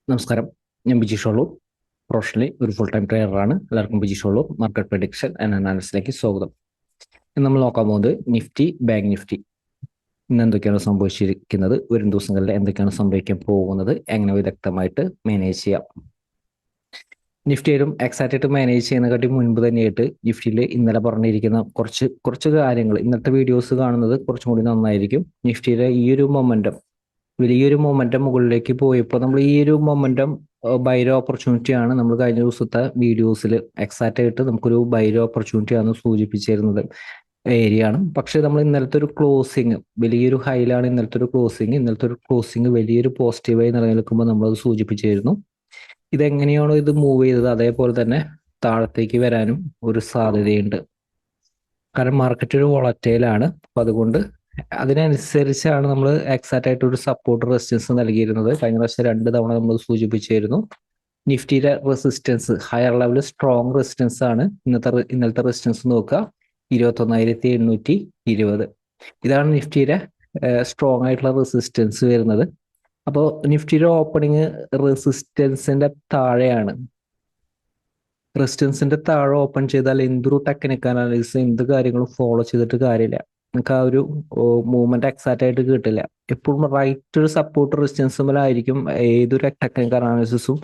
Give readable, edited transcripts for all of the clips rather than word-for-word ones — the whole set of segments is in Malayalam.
നമസ്കാരം. ഞാൻ ബിജി ഷോളൂർ. പ്രൊഫഷണലി ഒരു ഫുൾ ടൈം ട്രേഡറാണ്. എല്ലാവർക്കും Biji Sholur market prediction and അനാലിസിലേക്ക് സ്വാഗതം. ഇന്ന് നമ്മൾ നോക്കാൻ പോകുന്നത് നിഫ്റ്റി, ബാങ്ക് നിഫ്റ്റി. ഇന്ന് എന്തൊക്കെയാണ് സംഭവിച്ചിരിക്കുന്നത്, വരും ദിവസങ്ങളിൽ എന്തൊക്കെയാണ് സംഭവിക്കാൻ പോകുന്നത്, എങ്ങനെ വിദഗ്ധമായിട്ട് മാനേജ് ചെയ്യാം. നിഫ്റ്റിയിലും എക്സാക്റ്റായിട്ട് മാനേജ് ചെയ്യുന്നതിനെക്കാട്ടി മുൻപ് തന്നെയായിട്ട് നിഫ്റ്റിയിൽ ഇന്നലെ പറഞ്ഞിരിക്കുന്ന കുറച്ച് കാര്യങ്ങൾ, ഇന്നത്തെ വീഡിയോസ് കാണുന്നത് കുറച്ചും കൂടി നന്നായിരിക്കും. നിഫ്റ്റിയിലെ ഈ ഒരു മൊമെന്റം, വലിയൊരു മൊമെന്റം മുകളിലേക്ക് പോയപ്പോൾ നമ്മൾ ഈ ഒരു മൊമെന്റം ബൈരോ ഓപ്പർച്യൂണിറ്റി ആണ് നമ്മൾ കഴിഞ്ഞ ദിവസത്തെ വീഡിയോസിൽ എക്സാക്റ്റ് ആയിട്ട് നമുക്കൊരു ബൈരോ ഓപ്പർച്യൂണിറ്റി ആണ് സൂചിപ്പിച്ചിരുന്നത് ഏരിയ ആണ്. പക്ഷെ നമ്മൾ ഇന്നലത്തെ ഒരു ക്ലോസിങ് വലിയൊരു ഹൈയിലാണ്. ഇന്നലത്തെ ഒരു ക്ലോസിങ് വലിയൊരു പോസിറ്റീവായി നിലനിൽക്കുമ്പോൾ നമ്മളത് സൂചിപ്പിച്ചിരുന്നു. ഇതെങ്ങനെയാണോ ഇത് മൂവ് ചെയ്തത് അതേപോലെ തന്നെ താഴത്തേക്ക് വരാനും ഒരു സാധ്യതയുണ്ട്. കാരണം മാർക്കറ്റ് ഒരു വോളറ്റൈലാണ്. അപ്പൊ അതുകൊണ്ട് അതിനനുസരിച്ചാണ് നമ്മൾ എക്സാക്റ്റ് ആയിട്ട് ഒരു സപ്പോർട്ട് റെസിസ്റ്റൻസ് നൽകിയിരുന്നത്. കഴിഞ്ഞ പ്രാവശ്യം 2 തവണ നമ്മൾ സൂചിപ്പിച്ചിരുന്നു. നിഫ്റ്റിയുടെ resistance higher level strong resistance ആണ്. ഇന്നലത്തെ റെസിസ്റ്റൻസ് നോക്കുക, 21,820. ഇതാണ് നിഫ്റ്റിയുടെ സ്ട്രോങ് ആയിട്ടുള്ള റെസിസ്റ്റൻസ് വരുന്നത്. അപ്പോൾ നിഫ്റ്റിയുടെ ഓപ്പണിങ് റെസിസ്റ്റൻസിന്റെ താഴെയാണ്. റെസിസ്റ്റൻസിന്റെ താഴെ ഓപ്പൺ ചെയ്താൽ എന്തൊരു ടെക്നിക്കൽ അനാലിസിസ് എന്ത് കാര്യങ്ങളും ഫോളോ ചെയ്തിട്ട് കാര്യമില്ല. നമുക്ക് ആ ഒരു മൂവ്മെന്റ് എക്സാക്റ്റ് ആയിട്ട് കിട്ടില്ല. എപ്പോഴും റൈറ്റ് ഒരു സപ്പോർട്ട് റെസിസ്റ്റൻസുമല്ലായിരിക്കും ഏതൊരു ടെക്നിക്കൽ അനാലിസിസും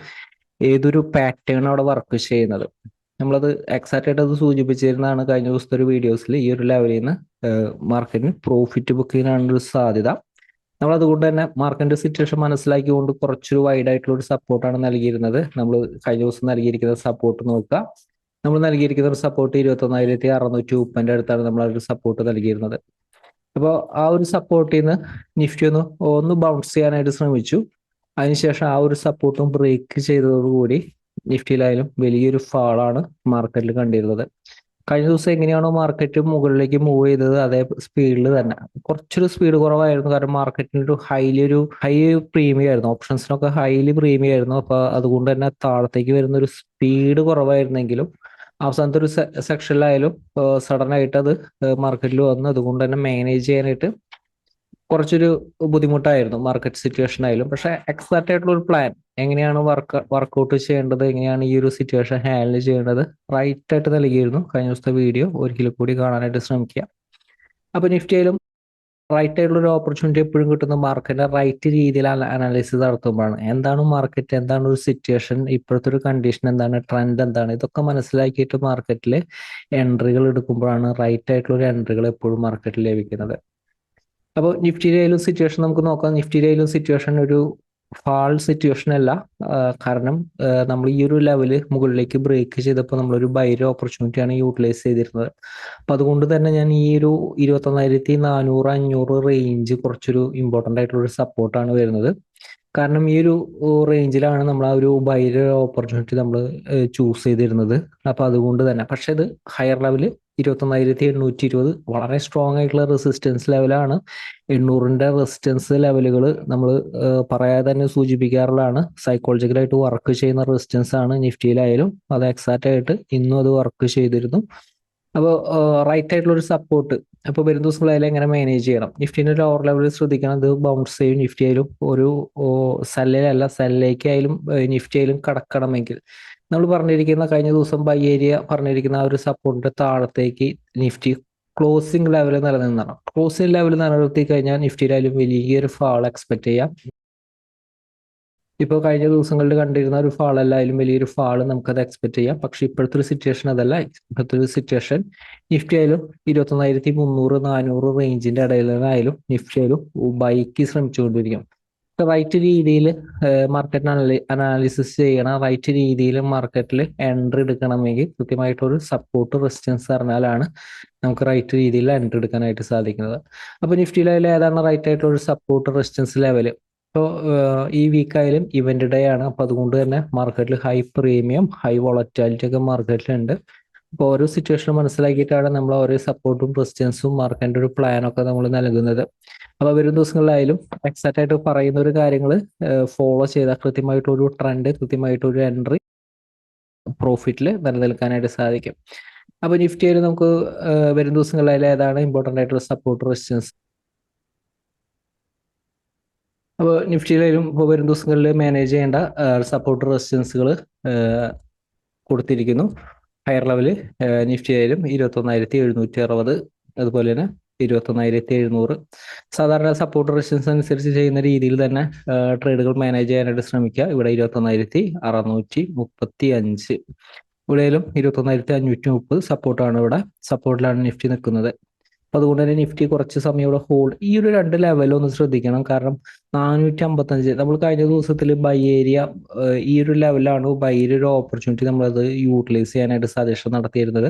ഏതൊരു പാറ്റേൺ അവിടെ വർക്ക് ചെയ്യുന്നത്. നമ്മളത് എക്സാക്റ്റ് ആയിട്ട് അത് സൂചിപ്പിച്ചിരുന്നതാണ് കഴിഞ്ഞ ദിവസത്തെ ഒരു വീഡിയോസിൽ. ഈ ഒരു ലെവലിൽ നിന്ന് മാർക്കറ്റിന് പ്രോഫിറ്റ് ബുക്ക് ചെയ്യാനാണ് ഒരു സാധ്യത. നമ്മൾ അതുകൊണ്ട് തന്നെ മാർക്കറ്റിന്റെ സിറ്റുവേഷൻ മനസ്സിലാക്കിക്കൊണ്ട് കുറച്ചൊരു വൈഡ് ആയിട്ടുള്ള ഒരു സപ്പോർട്ടാണ് നൽകിയിരുന്നത്. നമ്മൾ കഴിഞ്ഞ ദിവസം നൽകിയിരിക്കുന്ന സപ്പോർട്ട് നോക്കുക. നമ്മൾ നൽകിയിരിക്കുന്ന ഒരു സപ്പോർട്ട് 21,630 അടുത്താണ് നമ്മൾ ആ ഒരു സപ്പോർട്ട് നൽകിയിരുന്നത്. അപ്പോൾ ആ ഒരു സപ്പോർട്ടിൽ നിന്ന് നിഫ്റ്റി ഒന്ന് ബൗൺസ് ചെയ്യാനായിട്ട് ശ്രമിച്ചു. അതിനുശേഷം ആ ഒരു സപ്പോർട്ടും ബ്രേക്ക് ചെയ്തതോടുകൂടി നിഫ്റ്റിയിലായാലും വലിയൊരു ഫാളാണ് മാർക്കറ്റിൽ കണ്ടിരുന്നത്. കഴിഞ്ഞ ദിവസം എങ്ങനെയാണോ മാർക്കറ്റ് മുകളിലേക്ക് മൂവ് ചെയ്തത് അതേ സ്പീഡിൽ തന്നെ, കുറച്ചൊരു സ്പീഡ് കുറവായിരുന്നു. കാരണം മാർക്കറ്റിന് ഒരു ഹൈ പ്രീമിയം ആയിരുന്നു, ഓപ്ഷൻസിനൊക്കെ ഹൈലി പ്രീമിയം ആയിരുന്നു. അപ്പൊ അതുകൊണ്ട് തന്നെ താഴത്തേക്ക് വരുന്ന ഒരു സ്പീഡ് കുറവായിരുന്നെങ്കിലും അവസാനത്തെ ഒരു സെക്ഷനിലായാലും സഡൻ ആയിട്ട് അത് മാർക്കറ്റിൽ വന്നു. അതുകൊണ്ട് തന്നെ മാനേജ് ചെയ്യാനായിട്ട് കുറച്ചൊരു ബുദ്ധിമുട്ടായിരുന്നു മാർക്കറ്റ് സിറ്റുവേഷൻ ആയാലും. പക്ഷെ എക്സാക്റ്റ് ആയിട്ടുള്ള ഒരു പ്ലാൻ, എങ്ങനെയാണ് വർക്ക്ഔട്ട് ചെയ്യേണ്ടത്, എങ്ങനെയാണ് ഈ ഒരു സിറ്റുവേഷൻ ഹാൻഡിൽ ചെയ്യേണ്ടത്, റൈറ്റ് ആയിട്ട് നൽകിയിരുന്നു. കഴിഞ്ഞ ദിവസത്തെ വീഡിയോ ഒരിക്കൽ കൂടി കാണാനായിട്ട് ശ്രമിക്കുക. അപ്പൊ നിഫ്റ്റിയിലും റൈറ്റ് ആയിട്ടുള്ള ഒരു ഓപ്പർച്യൂണിറ്റി എപ്പോഴും കിട്ടുന്ന മാർക്കറ്റിന്റെ റൈറ്റ് രീതിയിൽ അനാലിസിസ് നടത്തുമ്പോഴാണ്. എന്താണ് മാർക്കറ്റ്, എന്താണ് ഒരു സിറ്റുവേഷൻ, ഇപ്പോഴത്തെ ഒരു കണ്ടീഷൻ എന്താണ്, ട്രെൻഡ് എന്താണ്, ഇതൊക്കെ മനസ്സിലാക്കിയിട്ട് മാർക്കറ്റിൽ എൻട്രികൾ എടുക്കുമ്പോഴാണ് റൈറ്റ് ആയിട്ടുള്ള ഒരു എൻട്രികൾ എപ്പോഴും മാർക്കറ്റിൽ ലഭിക്കുന്നത്. അപ്പോൾ നിഫ്റ്റിയിലും സിറ്റുവേഷൻ നമുക്ക് നോക്കാം. നിഫ്റ്റിയിലും സിറ്റുവേഷൻ ഒരു ഫാൾ സിറ്റുവേഷൻ അല്ല. കാരണം നമ്മൾ ഈ ഒരു ലെവല് മുകളിലേക്ക് ബ്രേക്ക് ചെയ്തപ്പോൾ നമ്മളൊരു ബൈര ഓപ്പർച്യൂണിറ്റിയാണ് യൂട്ടിലൈസ് ചെയ്തിരുന്നത്. അപ്പൊ അതുകൊണ്ട് തന്നെ ഞാൻ ഈ ഒരു 21,400-500 റേഞ്ച് കുറച്ചൊരു ഇമ്പോർട്ടൻ്റ് ആയിട്ടുള്ള ഒരു സപ്പോർട്ടാണ് വരുന്നത്. കാരണം ഈ ഒരു റേഞ്ചിലാണ് നമ്മൾ ആ ഒരു ബൈര ഓപ്പർച്യൂണിറ്റി നമ്മൾ ചൂസ് ചെയ്തിരുന്നത്. അപ്പൊ അതുകൊണ്ട് തന്നെ പക്ഷെ ഇത് ഹയർ ലെവല് 21,820 വളരെ സ്ട്രോങ് ആയിട്ടുള്ള റെസിസ്റ്റൻസ് ലെവലാണ്. 800-ന്റെ റെസിസ്റ്റൻസ് ലെവലുകൾ നമ്മൾ പറയാതെ തന്നെ സൂചിപ്പിക്കാറുള്ളതാണ്. സൈക്കോളജിക്കലായിട്ട് വർക്ക് ചെയ്യുന്ന റെസിസ്റ്റൻസ് ആണ് നിഫ്റ്റിയിലായാലും. അത് എക്സാക്റ്റ് ആയിട്ട് ഇന്നും അത് വർക്ക് ചെയ്തിരുന്നു. അപ്പോൾ റൈറ്റ് ആയിട്ടുള്ള ഒരു സപ്പോർട്ട് അപ്പോൾ വരും ദിവസങ്ങളായാലും എങ്ങനെ മാനേജ് ചെയ്യണം. നിഫ്റ്റിന്റെ ഒരു ഓവർ ലെവലിൽ ശ്രദ്ധിക്കണം. ഇത് ബൗൺസ് ചെയ്യും. നിഫ്റ്റി ആയാലും ഒരു സെല്ലിലല്ല സെല്ലിലേക്ക് ആയാലും നിഫ്റ്റി ആയാലും കടക്കണമെങ്കിൽ നമ്മൾ പറഞ്ഞിരിക്കുന്ന കഴിഞ്ഞ ദിവസം ബൈ ഏരിയ പറഞ്ഞിരിക്കുന്ന ആ ഒരു സപ്പോർട്ടിന്റെ താഴത്തേക്ക് നിഫ്റ്റി ക്ലോസിംഗ് ലെവൽ നിലനിന്നാണ്. ക്ലോസിംഗ് ലെവൽ നിലനിർത്തി കഴിഞ്ഞാൽ നിഫ്റ്റിയിലായാലും വലിയൊരു ഫാൾ എക്സ്പെക്ട് ചെയ്യാം. ഇപ്പോൾ കഴിഞ്ഞ ദിവസങ്ങളിൽ കണ്ടിരുന്ന ഒരു ഫാൾ അല്ലായാലും വലിയൊരു ഫാള് നമുക്കത് എക്സ്പെക്ട് ചെയ്യാം. പക്ഷെ ഇപ്പോഴത്തെ ഒരു സിറ്റുവേഷൻ അതല്ല. ഇപ്പോഴത്തെ ഒരു സിറ്റുവേഷൻ നിഫ്റ്റി ആയാലും 21,300-400 റേഞ്ചിന്റെ ഇടയിലായാലും നിഫ്റ്റി ആയാലും ബൈക്ക് ശ്രമിച്ചുകൊണ്ടിരിക്കും. റൈറ്റ് രീതിയിൽ മാർക്കറ്റ് അനാലിസിസ് ചെയ്യണം. റൈറ്റ് രീതിയിൽ മാർക്കറ്റിൽ എൻട്രി എടുക്കണമെങ്കിൽ കൃത്യമായിട്ടൊരു സപ്പോർട്ട് റെസിസ്റ്റൻസ് അറിഞ്ഞാലാണ് നമുക്ക് റൈറ്റ് രീതിയിൽ എൻട്രി എടുക്കാനായിട്ട് സാധിക്കുന്നത്. അപ്പൊ നിഫ്റ്റിയിലായാലും ഏതാണ് റൈറ്റ് ആയിട്ടുള്ള ഒരു സപ്പോർട്ട് റെസിസ്റ്റൻസ് ലെവല്. ഇപ്പോൾ ഈ വീക്കായാലും ഇവന്റ് ഡേ ആണ്. അപ്പൊ അതുകൊണ്ട് തന്നെ മാർക്കറ്റിൽ ഹൈ പ്രീമിയം ഹൈ വോളറ്റാലിറ്റി ഒക്കെ മാർക്കറ്റിലുണ്ട്. അപ്പോൾ ഓരോ സിറ്റുവേഷനും മനസ്സിലാക്കിയിട്ടാണ് നമ്മൾ ഓരോ സപ്പോർട്ടും റെസിസ്റ്റൻസും മാർക്കറ്റിന്റെ ഒരു പ്ലാനൊക്കെ നമ്മൾ നൽകുന്നത്. അപ്പൊ വരും ദിവസങ്ങളിലായാലും എക്സാക്റ്റ് ആയിട്ട് പറയുന്ന ഒരു കാര്യങ്ങൾ ഫോളോ ചെയ്താൽ കൃത്യമായിട്ടൊരു ട്രെൻഡ്, കൃത്യമായിട്ടൊരു എൻട്രി പ്രോഫിറ്റിൽ നിലനിൽക്കാനായിട്ട് സാധിക്കും. അപ്പൊ നിഫ്റ്റിയിൽ നമുക്ക് വരും ദിവസങ്ങളിലായാലും ഏതാണ് ഇമ്പോർട്ടൻ്റ് ആയിട്ടുള്ള സപ്പോർട്ട് റെസിസ്റ്റൻസ്. അപ്പോൾ നിഫ്റ്റിയിലും ഇപ്പോൾ വരും ദിവസങ്ങളിൽ മാനേജ് ചെയ്യേണ്ട സപ്പോർട്ട് റെസിസ്റ്റൻസുകൾ കൊടുത്തിരിക്കുന്നു. ഹയർ ലെവല് നിഫ്റ്റി ആയാലും 21,760, അതുപോലെ തന്നെ 21,700. സാധാരണ സപ്പോർട്ട് റെസിസ്റ്റൻസ് അനുസരിച്ച് ചെയ്യുന്ന രീതിയിൽ തന്നെ ട്രേഡുകൾ മാനേജ് ചെയ്യാനായിട്ട് ശ്രമിക്കുക. ഇവിടെ 21,635, ഇവിടെയും 21,530 സപ്പോർട്ടാണ്. ഇവിടെ സപ്പോർട്ടിലാണ് നിഫ്റ്റി നിൽക്കുന്നത്. അപ്പൊ അതുകൊണ്ട് തന്നെ നിഫ്റ്റി കുറച്ച് സമയം ഇവിടെ ഹോൾഡ്, ഈ ഒരു രണ്ട് ലെവലും ഒന്ന് ശ്രദ്ധിക്കണം. കാരണം 455 നമ്മൾ കഴിഞ്ഞ ദിവസത്തിൽ ബൈ ഏരിയ ഈ ഒരു ലെവലാണ് ബൈ ഒരു ഓപ്പർച്യൂണിറ്റി നമ്മളത് യൂട്ടിലൈസ് ചെയ്യാനായിട്ട് സജഷൻ നടത്തിയിരുന്നത്.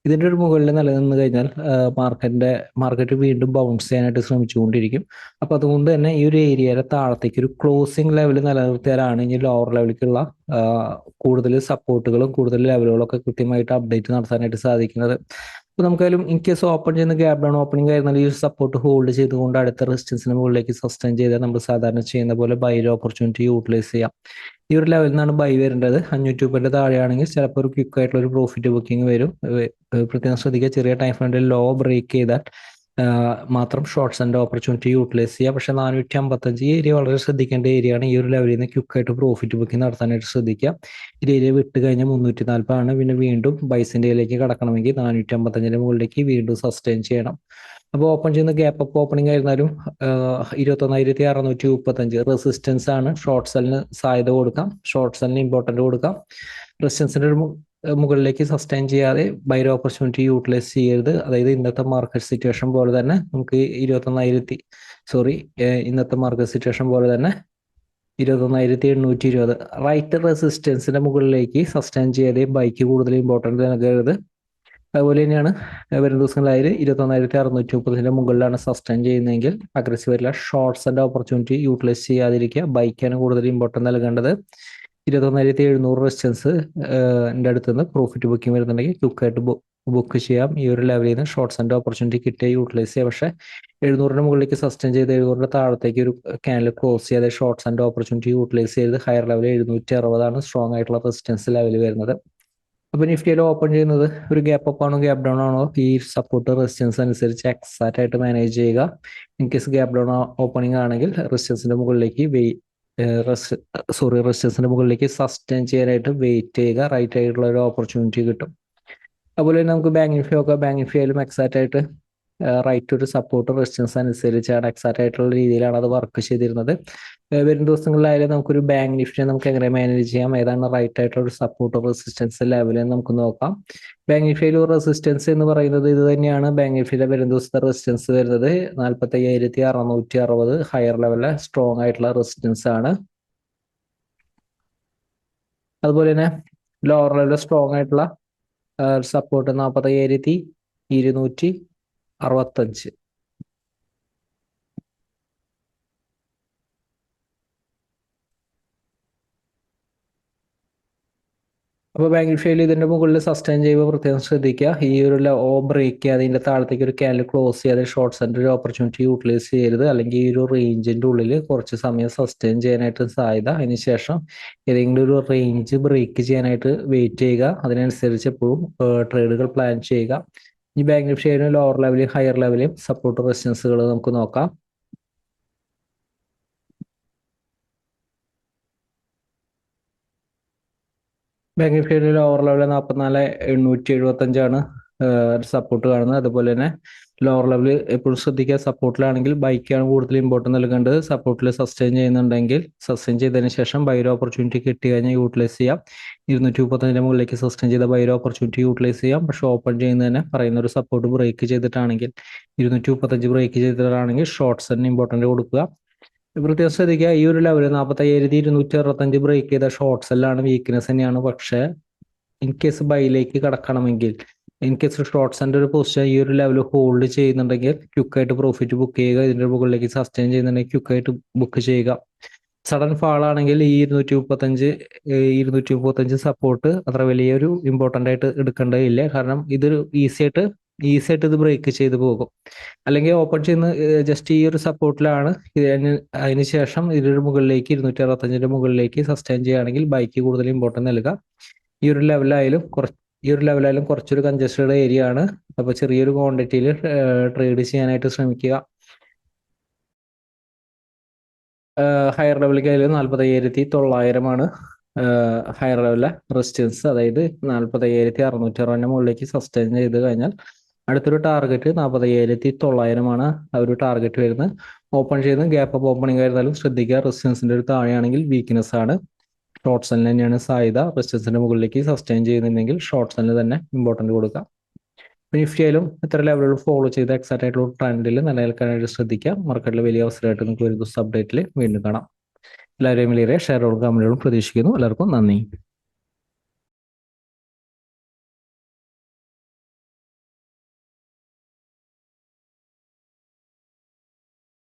ഇതിന്റെ ഒരു മുകളിൽ നിലനിന്ന് കഴിഞ്ഞാൽ മാർക്കറ്റ് വീണ്ടും ബൗൺസ് ചെയ്യാനായിട്ട് ശ്രമിച്ചുകൊണ്ടിരിക്കും. അപ്പൊ അതുകൊണ്ട് തന്നെ ഈ ഒരു ഏരിയയുടെ താഴത്തേക്ക് ഒരു ക്ലോസിംഗ് ലെവൽ നിലനിർത്തിയാലാണ് ഇനി ലോവർ ലെവലിലേക്കുള്ള കൂടുതൽ സപ്പോർട്ടുകളും കൂടുതൽ ലെവലുകളും ഒക്കെ കൃത്യമായിട്ട് അപ്ഡേറ്റ് നടത്താനായിട്ട് സാധിക്കുന്നത്. അപ്പോൾ നമുക്കായാലും ഇൻ കേസ് ഓപ്പൺ ചെയ്യുന്ന ഗ്യാപ് ഡൗൺ ഓപ്പണിംഗ് ആയിരുന്നാൽ ഈ സപ്പോർട്ട് ഹോൾഡ് ചെയ്തുകൊണ്ട് അടുത്ത റെസിസ്റ്റൻസിന് മുകളിലേക്ക് സസ്റ്റെയിൻ ചെയ്താൽ നമ്മൾ സാധാരണ ചെയ്യുന്ന പോലെ ബൈ ഓപ്പർച്യൂണിറ്റി യൂട്ടിലൈസ് ചെയ്യാം. ഈ ഒരു ലെവലിൽ നിന്നാണ് ബൈ വരേണ്ടത്. 500 താഴെയാണെങ്കിൽ ചിലപ്പോൾ ഒരു ക്വിക്ക് ആയിട്ടുള്ള ഒരു പ്രോഫിറ്റ് ബുക്കിംഗ് വരും. പ്രത്യേകം ശ്രദ്ധിക്കുക, ചെറിയ ടൈം ഫ്രെയിമിൽ ലോ ബ്രേക്ക് ചെയ്താൽ മാത്രം ഷോർട്ട്സ് ആൻഡ് ഓപ്പർച്യൂണിറ്റി യൂട്ടിലൈസ് ചെയ്യുക. പക്ഷേ 455 ഈ ഏരിയ വളരെ ശ്രദ്ധിക്കേണ്ട ഏരിയയാണ്. ഈ ഒരു ലെവലിൽ നിന്ന് ക്വിക്കായിട്ട് പ്രോഫിറ്റ് ബുക്കിംഗ് നടത്താനായിട്ട് ശ്രദ്ധിക്കുക. ഈ ഏരിയ വിട്ട് കഴിഞ്ഞാൽ 340 ആണ്. പിന്നെ വീണ്ടും ബൈസിൻ്റെയിലേക്ക് കടക്കണമെങ്കിൽ 455 മുകളിലേക്ക് വീണ്ടും സസ്റ്റെയിൻ ചെയ്യണം. അപ്പോൾ ഓപ്പൺ ചെയ്യുന്ന ഗ്യാപ്പ് അപ്പ് ഓപ്പണിംഗ് ആയിരുന്നാലും 21,635 റെസിസ്റ്റൻസ് ആണ്. ഷോർട്ട് സെല്ലിന് സാധ്യത കൊടുക്കാം, ഷോർട്ട് സെല്ലിന് ഇമ്പോർട്ടൻ്റ് കൊടുക്കാം. റെസിസ്റ്റൻസിന്റെ മുകളിലേക്ക് സസ്റ്റെയിൻ ചെയ്യാതെ ബൈ ഓപ്പർച്യൂണിറ്റി യൂട്ടിലൈസ് ചെയ്യരുത്. അതായത് ഇന്നത്തെ മാർക്കറ്റ് സിറ്റുവേഷൻ പോലെ തന്നെ നമുക്ക് ഇന്നത്തെ മാർക്കറ്റ് സിറ്റുവേഷൻ പോലെ തന്നെ 21,820 റൈറ്റ് റെസിസ്റ്റൻസിന്റെ മുകളിലേക്ക് സസ്റ്റെയിൻ ചെയ്യാതെ ബൈക്ക് കൂടുതൽ ഇമ്പോർട്ടൻ്റ് നൽകരുത്. അതുപോലെ തന്നെയാണ് വരും ദിവസങ്ങളായാലും 21,630 മുകളിലാണ് സസ്റ്റെയിൻ ചെയ്യുന്നതെങ്കിൽ അഗ്രസീവ് ആയിട്ടുള്ള ഷോർട്ട്സ് ആൻഡ് ഓപ്പർച്യൂണിറ്റി യൂട്ടിലൈസ് ചെയ്യാതിരിക്കുക. ബൈക്കാണ് കൂടുതൽ ഇമ്പോർട്ടൻ്റ് നൽകേണ്ടത്. 21,700 റെസിസ്റ്റൻസ് അടുത്ത് നിന്ന് പ്രോഫിറ്റ് ബുക്കിംഗ് വരുന്നുണ്ടെങ്കിൽ ക്വിക്കായിട്ട് ബുക്ക് ചെയ്യാം. ഈ ഒരു ലെവലിൽ നിന്ന് ഷോർട്ട്സ് ആൻഡ് ഓപ്പർച്യൂണിറ്റി കിട്ടിയ യൂട്ടിലൈസ് ചെയ്യാം. പക്ഷേ 700 മുകളിലേക്ക് സസ്റ്റെയിൻ ചെയ്ത് 700 താഴത്തേക്ക് ഒരു ക്യാൻഡിൽ ക്ലോസ് ചെയ്യാതെ ഷോർട്ട്സ് ആൻഡ് ഓപ്പർച്യൂണിറ്റി യൂട്ടിലൈസ് ചെയ്ത് ഹയർ ലെവൽ 760 സ്ട്രോങ് ആയിട്ടുള്ള റെസിസ്റ്റൻസ് ലെവൽ വരുന്നത്. അപ്പോൾ നിഫ്റ്റിയിൽ ഓപ്പൺ ചെയ്യുന്നത് ഒരു ഗ്യാപ്പ് അപ്പ് ആണോ ഗ്യാപ്പ് ഡൗൺ ആണോ, ഈ സപ്പോർട്ട് റെസിസ്റ്റൻസ് അനുസരിച്ച് എക്സാക്റ്റ് ആയിട്ട് മാനേജ് ചെയ്യുക. In case gap down opening ആണെങ്കിൽ റെസിസ്റ്റൻസിന്റെ മുകളിലേക്ക് റെസിസ്റ്റൻസിന്റെ മുകളിലേക്ക് സസ്റ്റെയിൻ ചെയ്യാനായിട്ട് വെയിറ്റ് ചെയ്യുക. റൈറ്റ് ആയിട്ടുള്ള ഒരു ഓപ്പർച്യൂണിറ്റി കിട്ടും. അതുപോലെ തന്നെ നമുക്ക് ബാങ്ക് നിഫ്റ്റി നോക്കാം. ബാങ്ക് നിഫ്റ്റി ആയാലും എക്സാക്റ്റ് ആയിട്ട് റൈറ്റ് ഒരു സപ്പോർട്ട് റെസിസ്റ്റൻസ് അനുസരിച്ചാണ് എക്സാക്റ്റ് ആയിട്ടുള്ള രീതിയിലാണ് അത് വർക്ക് ചെയ്തിരുന്നത്. വരും ദിവസങ്ങളിലായാലും നമുക്കൊരു ബാങ്ക് നിഫ്റ്റിയെ നമുക്ക് എങ്ങനെ മാനേജ് ചെയ്യാം, ഏതാണ് റൈറ്റ് ആയിട്ടുള്ള ഒരു സപ്പോർട്ട് റെസിസ്റ്റൻസ് ലെവൽ എന്ന് നമുക്ക് നോക്കാം. ബാങ്ക് നിഫ്റ്റിയിൽ റെസിസ്റ്റൻസ് എന്ന് പറയുന്നത് ഇത് തന്നെയാണ്. ബാങ്ക് നിഫ്റ്റിയിലെ വരും ദിവസത്തെ റെസിസ്റ്റൻസ് വരുന്നത് 45,660 ഹയർ ലെവലിലെ സ്ട്രോങ് ആയിട്ടുള്ള റെസിസ്റ്റൻസ് ആണ്. അതുപോലെ തന്നെ ലോവർ ലെവലിൽ സ്ട്രോങ് ആയിട്ടുള്ള സപ്പോർട്ട് 45,265. അപ്പോൾ ബാങ്ക് നിഫ്റ്റിയിൽ ഇതിന്റെ മുകളിൽ സസ്റ്റെയിൻ ചെയ്യുമ്പോൾ പ്രത്യേകം ശ്രദ്ധിക്കുക. ഈ ഒരു ബ്രേക്ക് ചെയ്യാതെ ഇതിന്റെ താഴത്തേക്ക് ഒരു ക്യാൻഡിൽ ക്ലോസ് ചെയ്യാതെ ഷോർട്ട് സെന്റർ ഓപ്പർച്യൂണിറ്റി യൂട്ടിലൈസ് ചെയ്യരുത്. അല്ലെങ്കിൽ ഈ ഒരു റേഞ്ചിന്റെ ഉള്ളിൽ കുറച്ച് സമയം സസ്റ്റെയിൻ ചെയ്യാനായിട്ട് സാധ്യത. അതിനുശേഷം ഏതെങ്കിലും ഒരു റേഞ്ച് ബ്രേക്ക് ചെയ്യാനായിട്ട് വെയിറ്റ് ചെയ്യുക. അതിനനുസരിച്ച് എപ്പോഴും ട്രേഡുകൾ പ്ലാൻ ചെയ്യുക. ഈ ബാങ്ക് നിഫ്റ്റിയുടെ ലോവർ ലെവലും ഹയർ ലെവലും സപ്പോർട്ട് റെസിസ്റ്റൻസുകൾ നമുക്ക് നോക്കാം. ബാങ്ക് നിഫ്റ്റിയുടെ ലോവർ ലെവൽ 44,875 സപ്പോർട്ട് കാണുന്നത്. അതുപോലെ തന്നെ ലോവർ ലെവൽ എപ്പോഴും ശ്രദ്ധിക്കുക, സപ്പോർട്ടിലാണെങ്കിൽ ബൈക്കാണ് കൂടുതൽ ഇമ്പോർട്ടൻ്റ് നൽകേണ്ടത്. സപ്പോർട്ടിൽ സസ്റ്റെയിൻ ചെയ്യുന്നുണ്ടെങ്കിൽ സസ്റ്റെയിൻ ചെയ്തതിന് ശേഷം ബൈ ഓപ്പർച്യൂണിറ്റി കിട്ടി കഴിഞ്ഞാൽ യൂട്ടിലൈസ് ചെയ്യാം. 235 മുകളിലേക്ക് സസ്റ്റെയിൻ ചെയ്ത ബൈ ഓപ്പർച്യൂണിറ്റി യൂട്ടിലൈസ് ചെയ്യാം. പക്ഷെ ഓപ്പൺ ചെയ്യുന്നതിന് പറയുന്ന ഒരു സപ്പോർട്ട് ബ്രേക്ക് ചെയ്തിട്ടാണെങ്കിൽ 235 ബ്രേക്ക് ചെയ്തിട്ടാണെങ്കിൽ ഷോർട്ട്സ് തന്നെ ഇമ്പോർട്ടൻ്റ് കൊടുക്കുക. പ്രത്യേകം ശ്രദ്ധിക്കുക, ഈ ഒരു ലെവൽ 45,265 ബ്രേക്ക് ചെയ്ത ഷോർട്ട് സെല്ലാണ്, വീക്ക്നെസ് തന്നെയാണ്. പക്ഷേ ഇൻ കേസ് ബൈയിലേക്ക് കടക്കണമെങ്കിൽ, ഇൻ കേസ് ഷോർട്ട് സെന്റെ ഒരു പൊസിഷൻ ഈ ഒരു ലെവൽ ഹോൾഡ് ചെയ്യുന്നുണ്ടെങ്കിൽ ക്വിക്കായിട്ട് പ്രോഫിറ്റ് ബുക്ക് ചെയ്യുക. ഇതിന്റെ മുകളിലേക്ക് സസ്റ്റെയിൻ ചെയ്യുന്നുണ്ടെങ്കിൽ ക്വിക്കായിട്ട് ബുക്ക് ചെയ്യുക. സഡൻ ഫാൾ ആണെങ്കിൽ ഈ 235 സപ്പോർട്ട് അത്ര വലിയൊരു ഇമ്പോർട്ടൻ്റ് ആയിട്ട് എടുക്കേണ്ടതില്ല. കാരണം ഇതൊരു ഈസി ആയിട്ട് ഇത് ബ്രേക്ക് ചെയ്ത് പോകും. അല്ലെങ്കിൽ ഓപ്പൺ ചെയ്യുന്ന ജസ്റ്റ് ഈ ഒരു സപ്പോർട്ടിലാണ്. അതിന് ശേഷം ഇതിന്റെ മുകളിലേക്ക് 265 മുകളിലേക്ക് സസ്റ്റെയിൻ ചെയ്യുകയാണെങ്കിൽ ബൈക്ക് കൂടുതൽ ഇമ്പോർട്ടൻ്റ് നൽകുക. ഈ ഒരു ലെവലായാലും കുറച്ചൊരു കൺജസ്റ്റഡ് ഏരിയ ആണ്. അപ്പോൾ ചെറിയൊരു ക്വാണ്ടിറ്റിയിൽ ട്രേഡ് ചെയ്യാനായിട്ട് ശ്രമിക്കുക. ഹയർ ലെവലിലേക്ക് അതിൽ 45,900 ഹയർ ലെവലിലെ റെസിസ്റ്റൻസ്, അതായത് 45,660 മുകളിലേക്ക് സസ്റ്റെയിൻ ചെയ്ത് കഴിഞ്ഞാൽ അടുത്തൊരു ടാർഗറ്റ് 45,900 ആ ഒരു ടാർഗറ്റ് വരുന്നത്. ഓപ്പൺ ചെയ്ത് ഗ്യാപ്പ് അപ്പ് ഓപ്പണിംഗ് ആയിരുന്നാലും ശ്രദ്ധിക്കുക, റെസിസ്റ്റൻസിന്റെ ഒരു താഴെയാണെങ്കിൽ വീക്ക്നെസ് ആണ്. ഷോർട്ട് സെല്ലിന് തന്നെയാണ് സാധ്യത. റെസിസ്റ്റൻസിന്റെ മുകളിലേക്ക് സസ്റ്റെയിൻ ചെയ്യുന്നുണ്ടെങ്കിൽ ഷോർട്ട് സെല്ലിന് തന്നെ ഇമ്പോർട്ടൻറ്റ് കൊടുക്കാം. നിഫ്റ്റിയിലും ഇത്ര ലെവലുകൾ ഫോളോ ചെയ്ത് എക്സാക്റ്റ് ആയിട്ടുള്ള ട്രെൻഡിൽ നിലനിൽക്കാനായിട്ട് ശ്രദ്ധിക്കാം. മാർക്കറ്റിൽ വലിയ അവസരമായിട്ട് നമുക്ക് ഒരു ദിവസം അപ്ഡേറ്റിൽ വീണ്ടും കാണാം. എല്ലാവരെയും വലിയ ഷെയറുകളും കമന്റുകളും പ്രതീക്ഷിക്കുന്നു. എല്ലാവർക്കും നന്ദി.